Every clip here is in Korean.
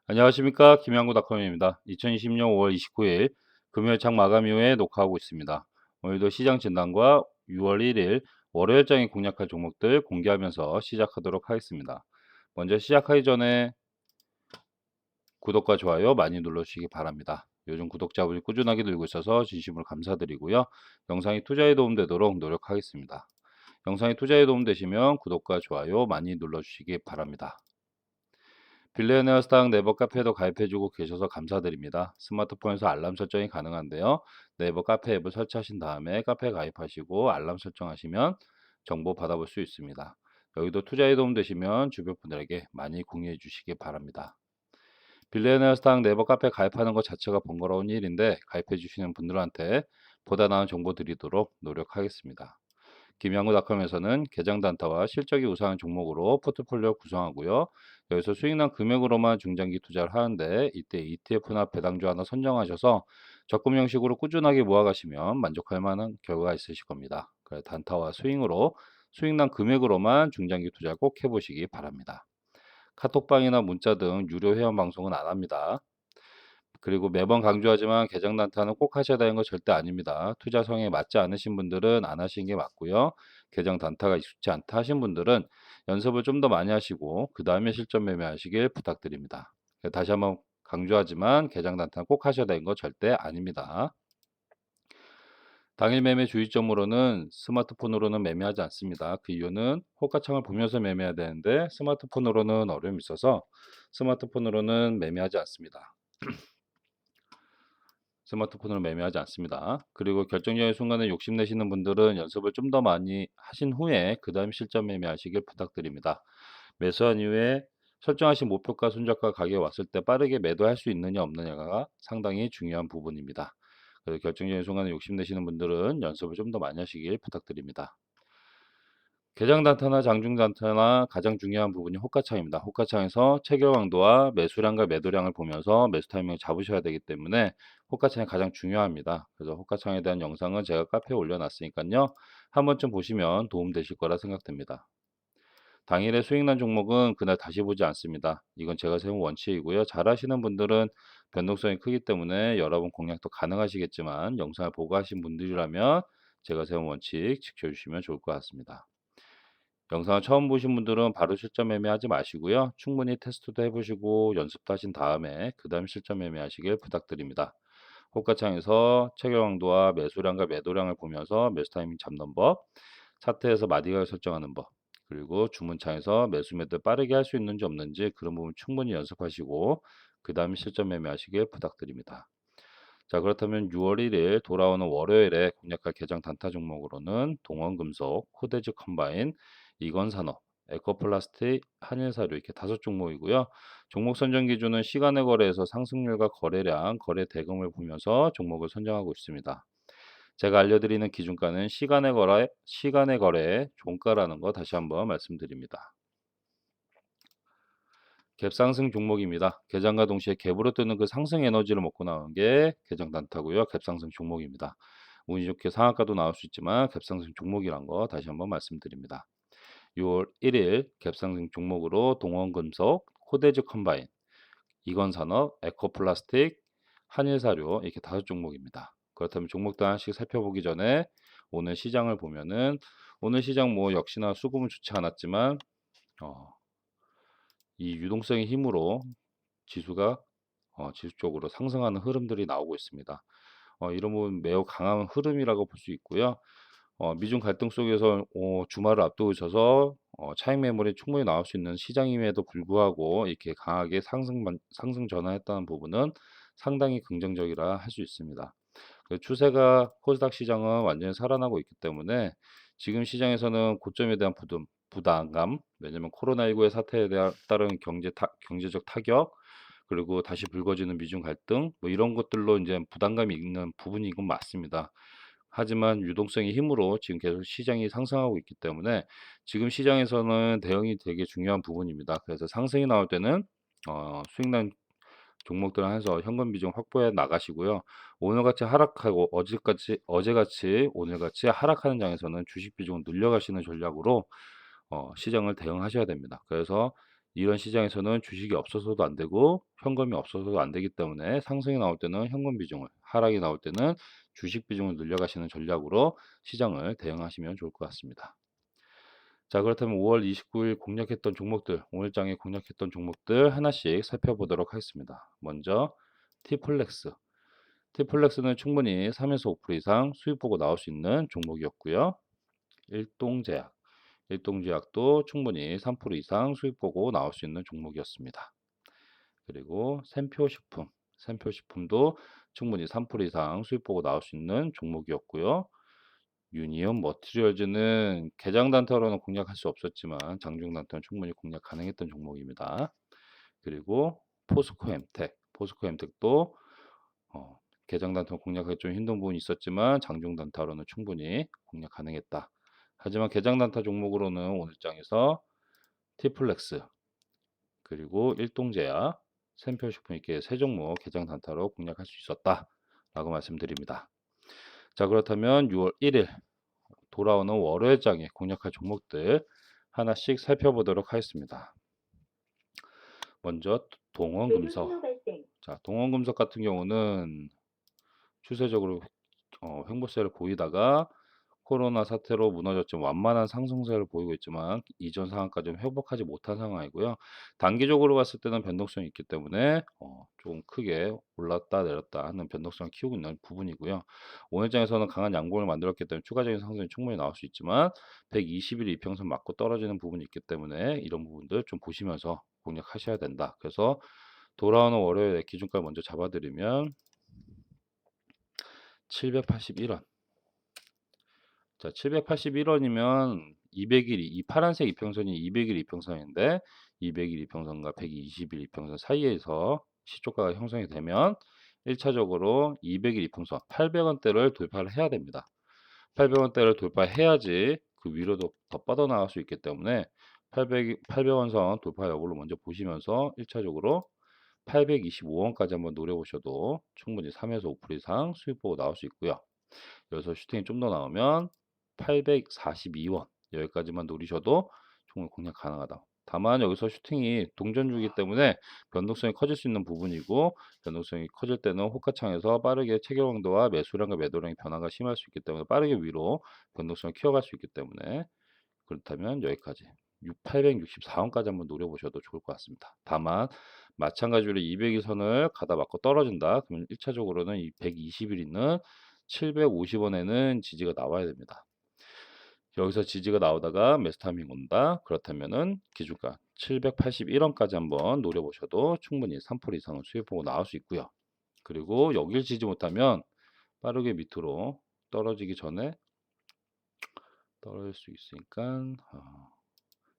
안녕하십니까. 김양구닷컴입니다. 2020년 5월 29일 금요일 장 마감 이후에 녹화하고 있습니다. 오늘도 시장 진단과 6월 1일 월요일장에 공략할 종목들 공개하면서 시작하도록 하겠습니다. 먼저 시작하기 전에 구독과 좋아요 많이 눌러주시기 바랍니다. 요즘 구독자분이 꾸준하게 늘고 있어서 진심으로 감사드리고요. 영상이 투자에 도움되도록 노력하겠습니다. 영상이 투자에 도움되시면 구독과 좋아요 많이 눌러주시기 바랍니다. 빌리어네어 스탁 네이버 카페에도 가입해주고 계셔서 감사드립니다. 스마트폰에서 알람 설정이 가능한데요. 네이버 카페 앱을 설치하신 다음에 카페에 가입하시고 알람 설정하시면 정보 받아볼 수 있습니다. 여기도 투자에 도움되시면 주변 분들에게 많이 공유해 주시기 바랍니다. 빌리어네어 스탁 네이버 카페 가입하는 것 자체가 번거로운 일인데 가입해 주시는 분들한테 보다 나은 정보 드리도록 노력하겠습니다. 김양구닷컴에서는 계정 단타와 실적이 우수한 종목으로 포트폴리오 구성하고요. 여기서 수익난 금액으로만 중장기 투자를 하는데 이때 ETF나 배당주 하나 선정하셔서 적금 형식으로 꾸준하게 모아가시면 만족할 만한 결과가 있으실 겁니다. 그래서 단타와 스윙으로 수익난 금액으로만 중장기 투자 꼭 해보시기 바랍니다. 카톡방이나 문자 등 유료 회원 방송은 안 합니다. 그리고 매번 강조하지만 계정 단타는 꼭 하셔야 되는 거 절대 아닙니다. 투자 성향에 맞지 않으신 분들은 안 하시는 게 맞고요. 계정 단타가 익숙치 않다 하신 분들은 연습을 좀 더 많이 하시고 그 다음에 실전 매매하시길 부탁드립니다. 다시 한번 강조하지만 계정 단타는 꼭 하셔야 되는 거 절대 아닙니다. 당일 매매 주의점으로는 스마트폰으로는 매매하지 않습니다. 그 이유는 호가창을 보면서 매매해야 되는데 스마트폰으로는 어려움이 있어서 스마트폰으로는 매매하지 않습니다. 스마트폰으로 매매하지 않습니다. 그리고 결정적인 순간에 욕심내시는 분들은 연습을 좀 더 많이 하신 후에 그 다음 실전 매매하시길 부탁드립니다. 매수한 이후에 설정하신 목표가 손절가 가격이 왔을 때 빠르게 매도할 수 있느냐 없느냐가 상당히 중요한 부분입니다. 그래서 결정적인 순간에 욕심내시는 분들은 연습을 좀 더 많이 하시길 부탁드립니다. 개장 단타나 장중 단타나 가장 중요한 부분이 호가창입니다. 호가창에서 체결 강도와 매수량과 매도량을 보면서 매수 타이밍을 잡으셔야 되기 때문에 호가창이 가장 중요합니다. 그래서 호가창에 대한 영상은 제가 카페에 올려놨으니까요. 한 번쯤 보시면 도움 되실 거라 생각됩니다. 당일에 수익난 종목은 그날 다시 보지 않습니다. 이건 제가 세운 원칙이고요. 잘 하시는 분들은 변동성이 크기 때문에 여러 번 공략도 가능하시겠지만 영상을 보고 하신 분들이라면 제가 세운 원칙 지켜주시면 좋을 것 같습니다. 영상을 처음 보신 분들은 바로 실전 매매하지 마시고요. 충분히 테스트도 해보시고 연습도 하신 다음에 그 다음 실전 매매하시길 부탁드립니다. 호가창에서 체결 강도와 매수량과 매도량을 보면서 매수 타이밍 잡는 법, 차트에서 마디가를 설정하는 법, 그리고 주문창에서 매수 매도 빠르게 할 수 있는지 없는지 그런 부분 충분히 연습하시고 그 다음 실전 매매하시길 부탁드립니다. 자, 그렇다면 6월 1일 돌아오는 월요일에 공략할 개장 단타 종목으로는 동원금속, 코데즈 컴바인, 이건산업, 에코플라스틱, 한일사료 이렇게 5종목이고요. 종목 선정 기준은 시간의 거래에서 상승률과 거래량, 거래 대금을 보면서 종목을 선정하고 있습니다. 제가 알려드리는 기준가는 시간의 거래 종가라는 거 다시 한번 말씀드립니다. 갭상승 종목입니다. 개장과 동시에 갭으로 뜨는 그 상승 에너지를 먹고 나오는 게 개장 단타고요. 갭상승 종목입니다. 운이 좋게 상한가도 나올 수 있지만 갭상승 종목이란 거 다시 한번 말씀드립니다. 6월 1일 갭상승 종목으로 동원금속, 코데즈 컴바인, 이건산업, 에코플라스틱, 한일사료 이렇게 5종목입니다. 그렇다면 종목들 하나씩 살펴보기 전에 오늘 시장을 보면은 오늘 시장 뭐 역시나 수급은 좋지 않았지만 이 유동성의 힘으로 지수가 지수적으로 상승하는 흐름들이 나오고 있습니다. 이런 부분 매우 강한 흐름이라고 볼 수 있고요. 미중 갈등 속에서 주말을 앞두고 있어서 차익 매물이 충분히 나올 수 있는 시장임에도 불구하고 이렇게 강하게 상승 전환했다는 부분은 상당히 긍정적이라 할 수 있습니다. 그 추세가 코스닥 시장은 완전히 살아나고 있기 때문에 지금 시장에서는 고점에 대한 부담감, 왜냐면 코로나19의 사태에 대한 따른 경제적 타격, 그리고 다시 불거지는 미중 갈등, 뭐 이런 것들로 이제 부담감이 있는 부분이 건 맞습니다. 하지만 유동성의 힘으로 지금 계속 시장이 상승하고 있기 때문에 지금 시장에서는 대응이 되게 중요한 부분입니다. 그래서 상승이 나올 때는 수익난 종목들 해서 현금 비중 확보해 나가시고요. 오늘같이 하락하고 어제같이 오늘같이 하락하는 장에서는 주식 비중을 늘려가시는 전략으로 시장을 대응하셔야 됩니다. 그래서 이런 시장에서는 주식이 없어서도 안 되고 현금이 없어서도 안 되기 때문에 상승이 나올 때는 현금 비중을, 하락이 나올 때는 주식 비중을 늘려가시는 전략으로 시장을 대응하시면 좋을 것 같습니다. 자, 그렇다면 5월 29일 공략했던 종목들, 오늘장에 공략했던 종목들 하나씩 살펴보도록 하겠습니다. 먼저 T플렉스. T플렉스는 충분히 3에서 5% 이상 수익 보고 나올 수 있는 종목이었고요. 일동제약. 일동제약도 충분히 3% 이상 수익 보고 나올 수 있는 종목이었습니다. 그리고 샘표식품. 샘표식품도 충분히 3% 이상 수익 보고 나올 수 있는 종목이었고요. 유니온 머티리얼즈는 개장 단타로는 공략할 수 없었지만 장중 단타는 충분히 공략 가능했던 종목입니다. 그리고 포스코 엠텍. 포스코 엠텍도 개장 단타 공략하기 좀 힘든 부분이 있었지만 장중 단타로는 충분히 공략 가능했다. 하지만 개장 단타 종목으로는 오늘장에서 티플렉스 그리고 일동제약, 샘표식품 이렇게 세 종목 개장 단타로 공략할 수 있었다라고 말씀드립니다. 자, 그렇다면 6월 1일 돌아오는 월요일장에 공략할 종목들 하나씩 살펴보도록 하겠습니다. 먼저 동원금속. 자, 동원금속 같은 경우는 추세적으로 횡보세를 보이다가 코로나 사태로 무너졌지만 완만한 상승세를 보이고 있지만 이전 상황까지는 회복하지 못한 상황이고요. 단기적으로 봤을 때는 변동성이 있기 때문에 좀 크게 올랐다 내렸다 하는 변동성을 키우고 있는 부분이고요. 오늘장에서는 강한 양봉을 만들었기 때문에 추가적인 상승이 충분히 나올 수 있지만 120일 이평선 맞고 떨어지는 부분이 있기 때문에 이런 부분들 좀 보시면서 공략하셔야 된다. 그래서 돌아오는 월요일에 기준가 먼저 잡아드리면 781원. 자, 781원이면 200일, 이 파란색 이평선이 200일 이평선인데 200일 이평선과 120일 이평선 사이에서 시초가가 형성이 되면 1차적으로 200일 이평선 800원대를 돌파를 해야 됩니다. 800원대를 돌파해야지 그 위로도 더 뻗어나갈 수 있기 때문에 800원선 돌파 여부를 먼저 보시면서 1차적으로 825원까지 한번 노려보셔도 충분히 3에서 5% 이상 수익 보고 나올 수 있고요. 여기서 슈팅이 좀 더 나오면 842원 여기까지만 노리셔도 충분히 공략 가능하다. 다만 여기서 슈팅이 동전주기 때문에 변동성이 커질 수 있는 부분이고 변동성이 커질 때는 호가창에서 빠르게 체결 강도와 매수량과 매도량의 변화가 심할 수 있기 때문에 빠르게 위로 변동성을 키워갈 수 있기 때문에 그렇다면 여기까지 864원까지 한번 노려보셔도 좋을 것 같습니다. 다만 마찬가지로 200일선을 가다 맞고 떨어진다. 그러면 1차적으로는 이 120일 있는 750원에는 지지가 나와야 됩니다. 여기서 지지가 나오다가 매수 타이밍 온다. 그렇다면은 기준가 781원까지 한번 노려보셔도 충분히 3% 이상은 수익 보고 나올 수 있고요. 그리고 여길 지지 못하면 빠르게 밑으로 떨어지기 전에 떨어질 수 있으니까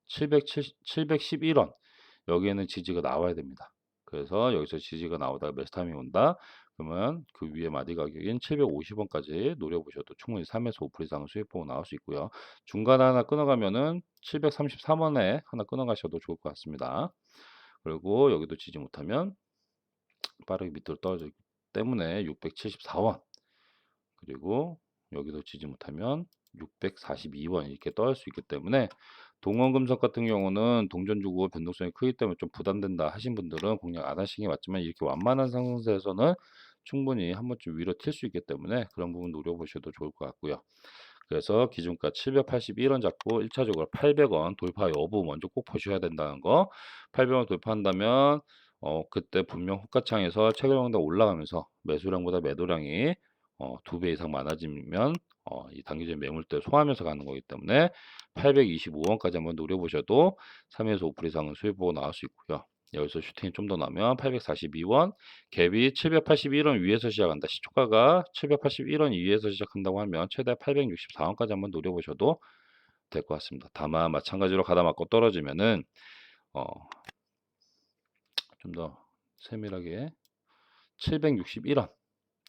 711원 여기에는 지지가 나와야 됩니다. 그래서 여기서 지지가 나오다가 매수 타이밍이 온다. 그러면 그 위에 마디 가격인 750원까지 노려보셔도 충분히 3에서 5% 이상 수익 보고 나올 수 있고요. 중간에 하나 끊어가면은 733원에 하나 끊어가셔도 좋을 것 같습니다. 그리고 여기도 지지 못하면 빠르게 밑으로 떨어지기 때문에 674원 그리고 여기도 지지 못하면 642원 이렇게 떨어질 수 있기 때문에 동원금속 같은 경우는 동전 주고 변동성이 크기 때문에 좀 부담된다 하신 분들은 공략 안 하시는 게 맞지만 이렇게 완만한 상승세에서는 충분히 한 번쯤 위로 튈 수 있기 때문에 그런 부분 노려보셔도 좋을 것 같고요. 그래서 기준가 781원 잡고 1차적으로 800원 돌파 여부 먼저 꼭 보셔야 된다는 거. 800원 돌파한다면 그때 분명 호가창에서 체결량도 올라가면서 매수량보다 매도량이 2배 이상 많아지면 이 단기적인 매물대 소화하면서 가는 거기 때문에 825원까지 한번 노려보셔도 3에서 5% 이상은 수익 보고 나올 수 있고요. 여기서 슈팅이 좀 더 나면 842원, 갭이 781원 위에서 시작한다. 시초가가 781원 이후에서 시작한다고 하면 최대 864원까지 한번 노려보셔도 될 것 같습니다. 다만 마찬가지로 가다 맞고 떨어지면은 좀 더 세밀하게 761원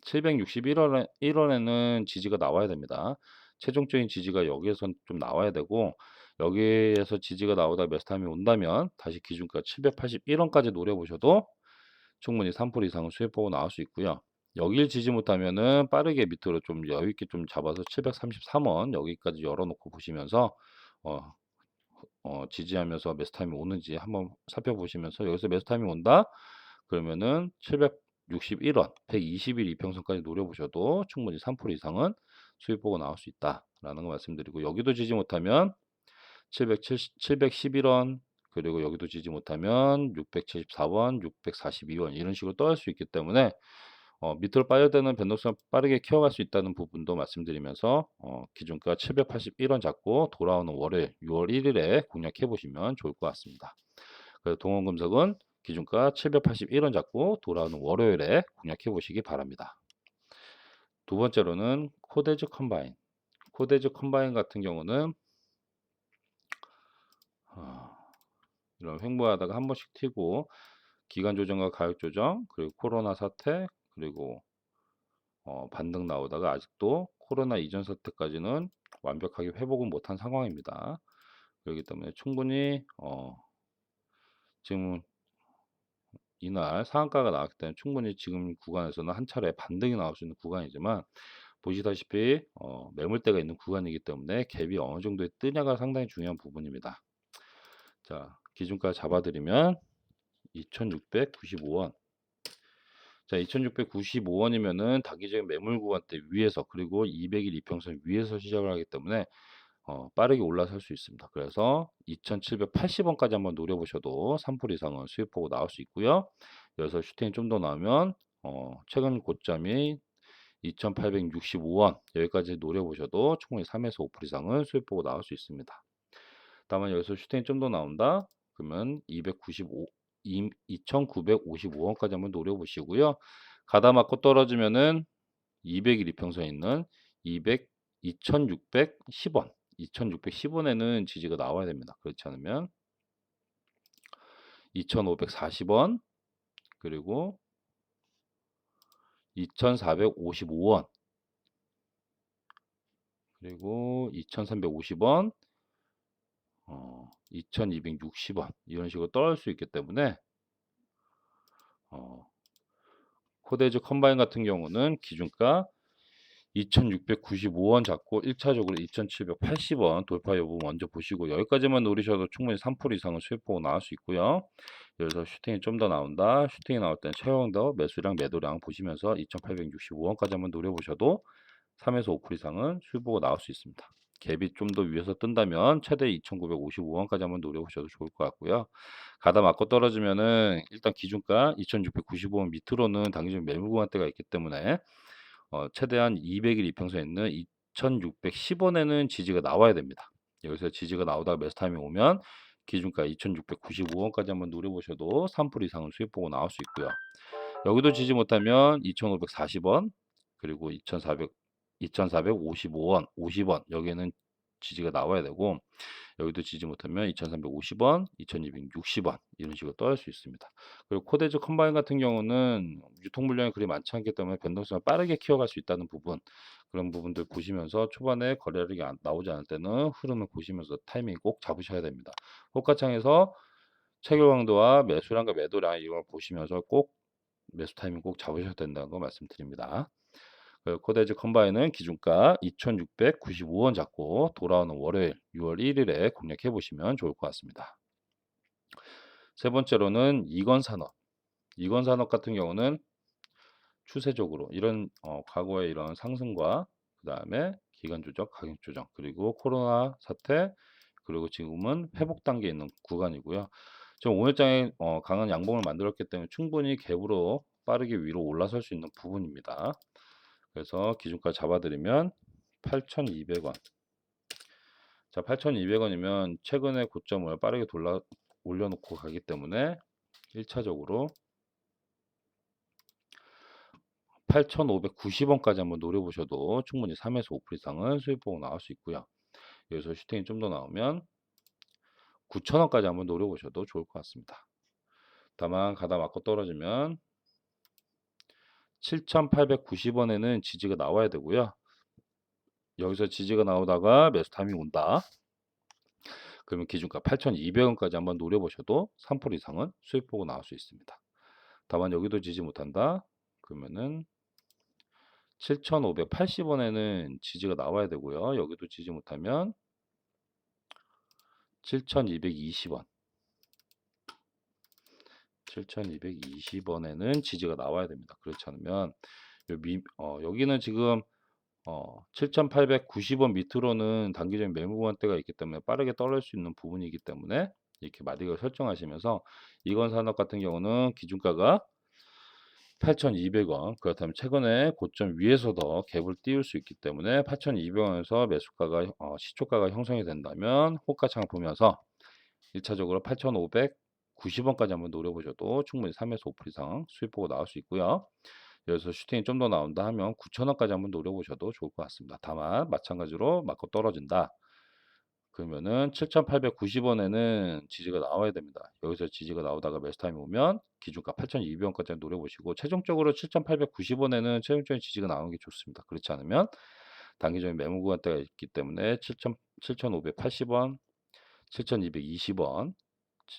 761원에는 지지가 나와야 됩니다. 최종적인 지지가 여기에서 좀 나와야 되고 여기에서 지지가 나오다 매수 타임이 온다면 다시 기준가 781원까지 노려보셔도 충분히 3% 이상은 수익 보고 나올 수 있고요. 여길 지지 못하면은 빠르게 밑으로 좀 여유 있게 좀 잡아서 733원 여기까지 열어놓고 보시면서 지지하면서 매수 타임이 오는지 한번 살펴보시면서 여기서 매수 타임이 온다? 그러면은 761원, 120일 이평선까지 노려보셔도 충분히 3% 이상은 수익 보고 나올 수 있다라는 거 말씀드리고 여기도 지지 못하면 711원 그리고 여기도 지지 못하면 674원, 642원 이런 식으로 떠날 수 있기 때문에 밑으로 빠져드는 변동성을 빠르게 키워갈 수 있다는 부분도 말씀드리면서 기준가 781원 잡고 돌아오는 월요일 6월 1일에 공략해 보시면 좋을 것 같습니다. 그래서 동원금속은 기준가 781원 잡고 돌아오는 월요일에 공략해 보시기 바랍니다. 두 번째로는 코데즈 컴바인. 코데즈 컴바인 같은 경우는 이런 횡보하다가 한 번씩 튀고 기간 조정과 가격 조정 그리고 코로나 사태 그리고 반등 나오다가 아직도 코로나 이전 사태까지는 완벽하게 회복은 못한 상황입니다. 그렇기 때문에 충분히 지금 이날 상한가가 나왔기 때문에 충분히 지금 구간에서는 한 차례 반등이 나올 수 있는 구간이지만 보시다시피 매물대가 있는 구간이기 때문에 갭이 어느 정도에 뜨냐가 상당히 중요한 부분입니다. 자, 기준가 잡아드리면 2695원. 자, 2695원이면은 단기적인 매물 구간대 위에서 그리고 200일 이평선 위에서 시작을 하기 때문에 빠르게 올라설 수 있습니다. 그래서 2780원까지 한번 노려보셔도 3% 이상은 수익 보고 나올 수 있고요. 여기서 슈팅이 좀 더 나오면 최근 고점이 2865원 여기까지 노려보셔도 충분히 3에서 5% 이상은 수익 보고 나올 수 있습니다. 다만 여기서 슈팅이 좀 더 나온다? 그러면 2955원까지 한번 노려보시고요. 가다 맞고 떨어지면은 200일 이평선에 있는 2610원 2610원에는 지지가 나와야 됩니다. 그렇지 않으면 2540원 그리고 2455원 그리고 2350원 2260원 이런 식으로 떨어질 수 있기 때문에 코데즈 컴바인 같은 경우는 기준가 2695원 잡고 1차적으로 2780원 돌파 여부 먼저 보시고 여기까지만 노리셔도 충분히 3% 이상은 수익 보고 나올 수 있고요. 여기서 슈팅이 좀 더 나온다. 슈팅이 나올 때는 최영 더 매수량 매도량 보시면서 2865원까지 한번 노려보셔도 3에서 5% 이상은 수익 보고 나올 수 있습니다. 갭이 좀 더 위에서 뜬다면 최대 2955원까지 한번 노려보셔도 좋을 것 같고요. 가다 맞고 떨어지면은 일단 기준가 2695원 밑으로는 단기적인 매물 구간대가 있기 때문에 최대한 200일 이평선에 있는 2610원에는 지지가 나와야 됩니다. 여기서 지지가 나오다가 매수 타이밍 오면 기준가 2695원까지 한번 노려보셔도 3% 이상은 수익 보고 나올 수 있고요. 여기도 지지 못하면 2540원 그리고 2455원 50원 여기에는 지지가 나와야 되고 여기도 지지 못하면 2350원 2260원 이런 식으로 떠날 수 있습니다. 그리고 코데즈 컴바인 같은 경우는 유통 물량이 그리 많지 않기 때문에 변동성을 빠르게 키워갈 수 있다는 부분 그런 부분들 보시면서 초반에 거래량이 나오지 않을 때는 흐름을 보시면서 타이밍 꼭 잡으셔야 됩니다. 호가창에서 체결 강도와 매수량과 매도량 이걸 보시면서 꼭 매수 타이밍 꼭 잡으셔야 된다는 거 말씀드립니다. 코데즈 컴바인은 기준가 2695원 잡고 돌아오는 월요일 6월 1일에 공략해 보시면 좋을 것 같습니다. 세 번째로는 이건산업. 이건산업 같은 경우는 추세적으로 이런 과거의 이런 상승과 그 다음에 기간 조정, 가격 조정, 그리고 코로나 사태, 그리고 지금은 회복 단계에 있는 구간이고요. 지금 오늘장에 강한 양봉을 만들었기 때문에 충분히 갭으로 빠르게 위로 올라설 수 있는 부분입니다. 그래서 기준가 잡아드리면 8,200원. 자, 8,200원이면 최근에 고점을 빠르게 올려놓고 가기 때문에 1차적으로 8,590원까지 한번 노려보셔도 충분히 3에서 5% 이상은 수익 보고 나올 수 있고요. 여기서 슈팅이 좀 더 나오면 9,000원까지 한번 노려보셔도 좋을 것 같습니다. 다만 가다 맞고 떨어지면 7,890원에는 지지가 나와야 되고요. 여기서 지지가 나오다가 매수 타이밍이 온다. 그러면 기준가 8,200원까지 한번 노려보셔도 3% 이상은 수익 보고 나올 수 있습니다. 다만 여기도 지지 못한다. 그러면은 7,580원에는 지지가 나와야 되고요. 여기도 지지 못하면 7,220원. 7,220원에는 지지가 나와야 됩니다. 그렇지 않으면 여기는 지금 7,890원 밑으로는 단기적인 매물 구간대가 있기 때문에 빠르게 떨어질 수 있는 부분이기 때문에 이렇게 마디걸 설정하시면서 이건산업 같은 경우는 기준가가 8,200원, 그렇다면 최근에 고점 위에서 더 갭을 띄울 수 있기 때문에 8,200원에서 매수가가 시초가가 형성이 된다면 호가창 보면서 1차적으로 8,590원까지 한번 노려보셔도 충분히 3에서 5% 이상 수익 보고 나올 수 있고요. 여기서 슈팅이 좀 더 나온다 하면 9,000원까지 한번 노려보셔도 좋을 것 같습니다. 다만 마찬가지로 맞고 떨어진다. 그러면은 7,890원에는 지지가 나와야 됩니다. 여기서 지지가 나오다가 매수 타임이 오면 기준가 8,200원까지 노려보시고 최종적으로 7,890원에는 최종적인 지지가 나오는 게 좋습니다. 그렇지 않으면 단기적인 매물 구간대가 있기 때문에 7,580원, 7,220원,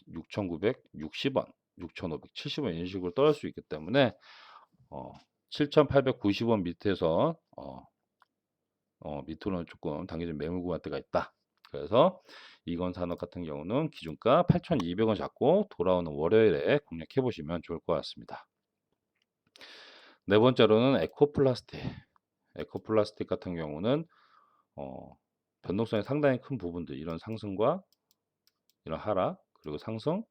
6,960원, 6,570원 이런 식으로 떨어질 수 있기 때문에 7,890원 밑에서 밑으로는 조금 단기적인 매물 구간대가 있다. 그래서 이건산업 같은 경우는 기준가 8,200원 잡고 돌아오는 월요일에 공략해 보시면 좋을 것 같습니다. 네 번째로는 에코플라스틱. 에코플라스틱 같은 경우는 변동성이 상당히 큰 부분들, 이런 상승과 이런 하락, 그리고 상승,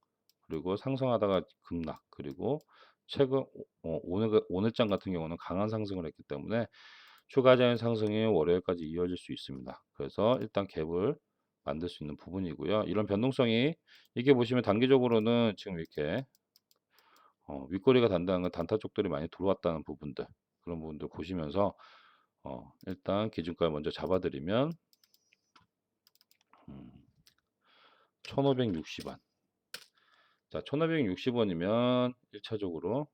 그리고 상승하다가 급락, 그리고 최근 오늘장 같은 경우는 강한 상승을 했기 때문에 추가적인 상승이 월요일까지 이어질 수 있습니다. 그래서 일단 갭을 만들 수 있는 부분이고요. 이런 변동성이 이게 보시면 단기적으로는 지금 이렇게 윗꼬리가 단단한 건 단타 쪽들이 많이 들어왔다는 부분들, 그런 부분들 보시면서 일단 기준가를 먼저 잡아드리면 1,560원. 자, 1,560원이면 1차적으로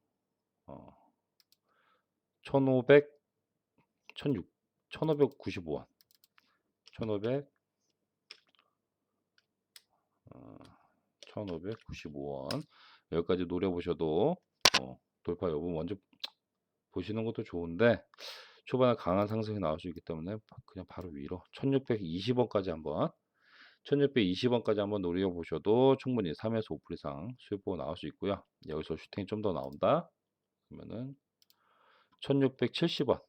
1,500, 1,595원, 1,595원 여기까지 노려보셔도 돌파 여부 먼저 보시는 것도 좋은데 초반에 강한 상승이 나올 수 있기 때문에 그냥 바로 위로 1,620원까지 한번 1,620원까지 한번 노려보셔도 충분히 3에서 5% 이상 수익 보고 나올 수 있고요. 여기서 슈팅이 좀 더 나온다 그러면은 1,670원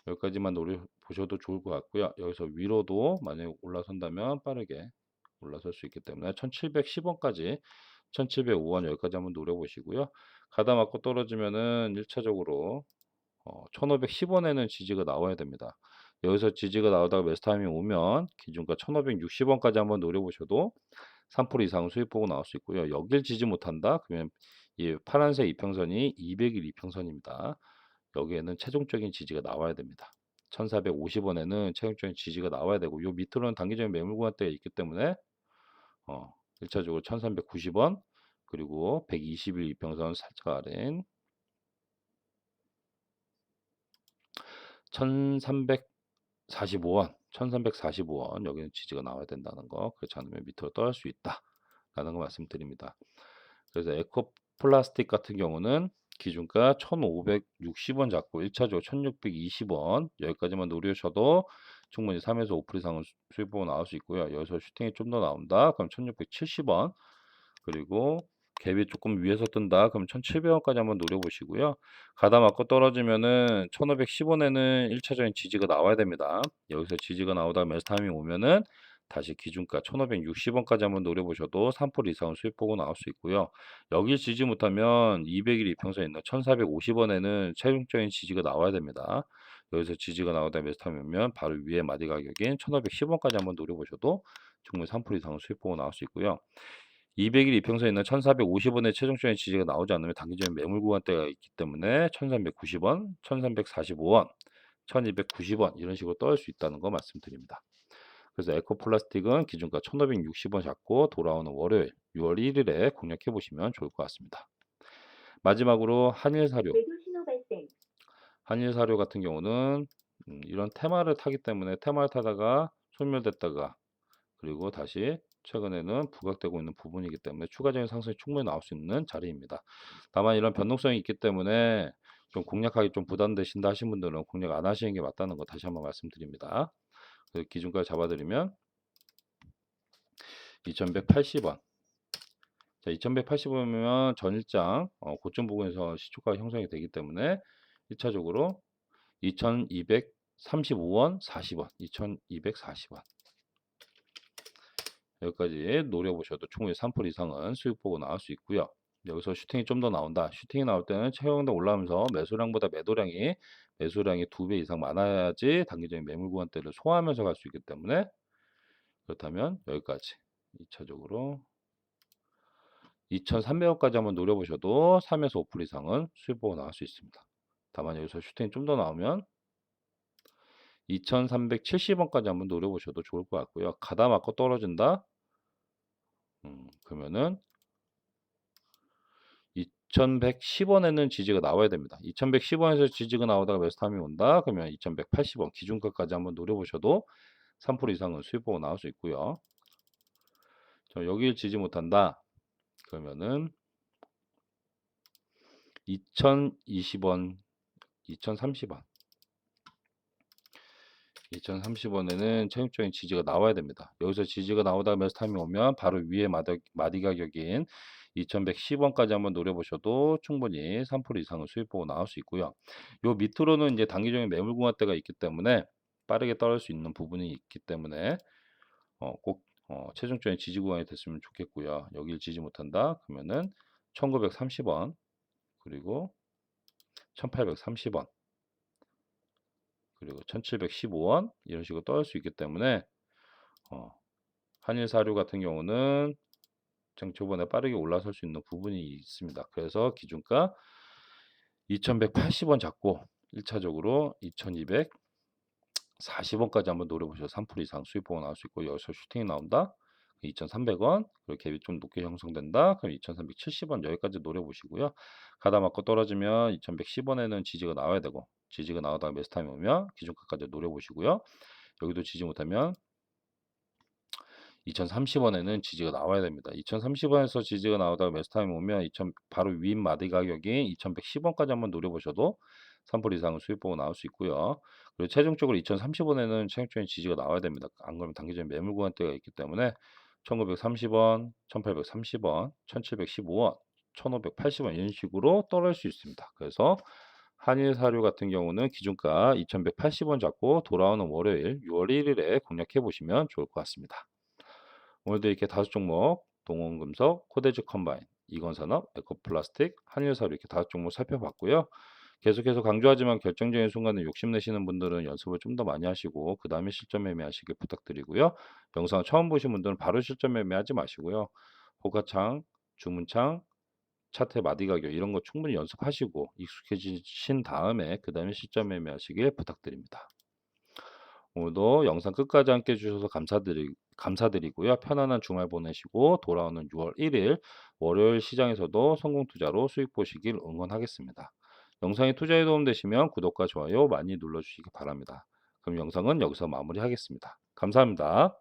여기까지만 노려보셔도 좋을 것 같고요. 여기서 위로도 만약에 올라선다면 빠르게 올라설 수 있기 때문에 1,710원까지 1,705원 여기까지 한번 노려보시고요. 가다 맞고 떨어지면은 1차적으로 1,510원에는 지지가 나와야 됩니다. 여기서 지지가 나오다가 매수 타이밍이 오면 기준가 1,560원까지 한번 노려보셔도 3% 이상 수익 보고 나올 수 있고요. 여길 지지 못한다? 그러면 이 파란색 이평선이 200일 이평선입니다. 여기에는 최종적인 지지가 나와야 됩니다. 1,450원에는 최종적인 지지가 나와야 되고 요 밑으로는 단기적인 매물 구간대가 있기 때문에 1차적으로 1,390원 그리고 120일 이평선 살짝 아래인 1,345원, 1,345원 여기는 지지가 나와야 된다는 거. 그렇지 않으면 밑으로 떨어질 수 있다라는 거 말씀드립니다. 그래서 에코플라스틱 같은 경우는 기준가 1,560원 잡고 1차적으로 1,620원 여기까지만 노리셔도 충분히 3에서 5% 이상은 수익 보고 나올 수 있고요. 여기서 슈팅이 좀 더 나온다. 그럼 1,670원 그리고 갭이 조금 위에서 뜬다. 그럼 1,700원까지 한번 노려보시고요. 가다 맞고 떨어지면은 1,510원에는 1차적인 지지가 나와야 됩니다. 여기서 지지가 나오다 매수 타이밍 오면은 다시 기준가 1,560원까지 한번 노려보셔도 3% 이상은 수익 보고 나올 수 있고요. 여기 지지 못하면 200일 이평선에 있는 1,450원에는 최종적인 지지가 나와야 됩니다. 여기서 지지가 나오다 매수 타이밍 오면 바로 위에 마디 가격인 1,510원까지 한번 노려보셔도 충분히 3% 이상은 수익 보고 나올 수 있고요. 200일 이평선에 있는 1,450원의 최종적인 지지가 나오지 않으면 단기적인 매물 구간대가 있기 때문에 1,390원, 1,345원, 1,290원 이런 식으로 떨어질 수 있다는 거 말씀드립니다. 그래서 에코플라스틱은 기준가 1,560원 잡고 돌아오는 월요일 6월 1일에 공략해 보시면 좋을 것 같습니다. 마지막으로 한일사료. 한일사료 같은 경우는 이런 테마를 타기 때문에 테마를 타다가 소멸됐다가 그리고 다시 최근에는 부각되고 있는 부분이기 때문에 추가적인 상승이 충분히 나올 수 있는 자리입니다. 다만 이런 변동성이 있기 때문에 좀 공략하기 좀 부담되신다 하신 분들은 공략 안 하시는 게 맞다는 거 다시 한번 말씀드립니다. 그 기준가 잡아드리면 2180원. 자, 2180원이면 전일장 고점 부근에서 시초가 형성이 되기 때문에 1차적으로 2235원 40원, 2240원. 여기까지 노려보셔도 충분히 3% 이상은 수익 보고 나올 수 있고요. 여기서 슈팅이 좀 더 나온다. 슈팅이 나올 때는 최강당 올라오면서 매수량보다 매도량이 매수량이 2배 이상 많아야지 단기적인 매물 구간대를 소화하면서 갈 수 있기 때문에 그렇다면 여기까지 2차적으로 2,300원까지 한번 노려보셔도 3에서 5% 이상은 수익 보고 나올 수 있습니다. 다만 여기서 슈팅이 좀 더 나오면 2,370원까지 한번 노려보셔도 좋을 것 같고요. 가다 맞고 떨어진다. 그러면은 2110원에는 지지가 나와야 됩니다. 2110원에서 지지가 나오다가 매수 타임이 온다. 그러면 2180원 기준가까지 한번 노려보셔도 3% 이상은 수익 보고 나올 수 있고요. 여기를 지지 못한다. 그러면은 2020원, 2030원. 2030원에는 체육적인 지지가 나와야 됩니다. 여기서 지지가 나오다가 매수 타임이 오면 바로 위에 마디 가격인 2110원까지 한번 노려보셔도 충분히 3% 이상은 수익 보고 나올 수 있고요. 요 밑으로는 이제 단기적인 매물 구간대가 있기 때문에 빠르게 떨어질 수 있는 부분이 있기 때문에 꼭 최종적인 지지 구간이 됐으면 좋겠고요. 여기를 지지 못한다 그러면은 1930원 그리고 1830원 그리고 1715원 이런 식으로 떨어질 수 있기 때문에 한일사료 같은 경우는 초반에 빠르게 올라설 수 있는 부분이 있습니다. 그래서 기준가 2180원 잡고 1차적으로 2240원까지 한번 노려보셔서 3% 이상 수익 보고 나올 수 있고 여기서 슈팅이 나온다. 2300원 그리고 갭이 좀 높게 형성된다. 그럼 2370원 여기까지 노려보시고요. 가다 맞고 떨어지면 2110원에는 지지가 나와야 되고 지지가 나오다가 매수 타임이 오면 기준가까지 노려보시고요. 여기도 지지 못하면 2030원에는 지지가 나와야 됩니다. 2030원에서 지지가 나오다가 매수 타임이 오면 바로 윗 마디 가격인 2110원까지 한번 노려보셔도 3% 이상은 수익 보고 나올 수 있고요. 그리고 최종적으로 2030원에는 최종적인 지지가 나와야 됩니다. 안 그러면 단기적인 매물 구간대가 있기 때문에 1930원, 1830원, 1715원, 1580원 이런 식으로 떨어질 수 있습니다. 그래서 한일사료 같은 경우는 기준가 2180원 잡고 돌아오는 월요일 6월 1일에 공략해 보시면 좋을 것 같습니다. 오늘도 이렇게 5종목 동원금속, 코데즈 컴바인, 이건산업, 에코플라스틱, 한일사료 이렇게 5종목 살펴봤고요. 계속해서 강조하지만 결정적인 순간에 욕심내시는 분들은 연습을 좀 더 많이 하시고 그 다음에 실전 매매하시길 부탁드리고요. 영상 처음 보신 분들은 바로 실전 매매하지 마시고요. 호가창, 주문창, 차트 마디 가격 이런 거 충분히 연습하시고 익숙해지신 다음에 그 다음에 실전 매매하시길 부탁드립니다. 오늘도 영상 끝까지 함께 해주셔서 감사드리고요. 편안한 주말 보내시고 돌아오는 6월 1일 월요일 시장에서도 성공 투자로 수익 보시길 응원하겠습니다. 영상이 투자에 도움되시면 구독과 좋아요 많이 눌러주시기 바랍니다. 그럼 영상은 여기서 마무리하겠습니다. 감사합니다.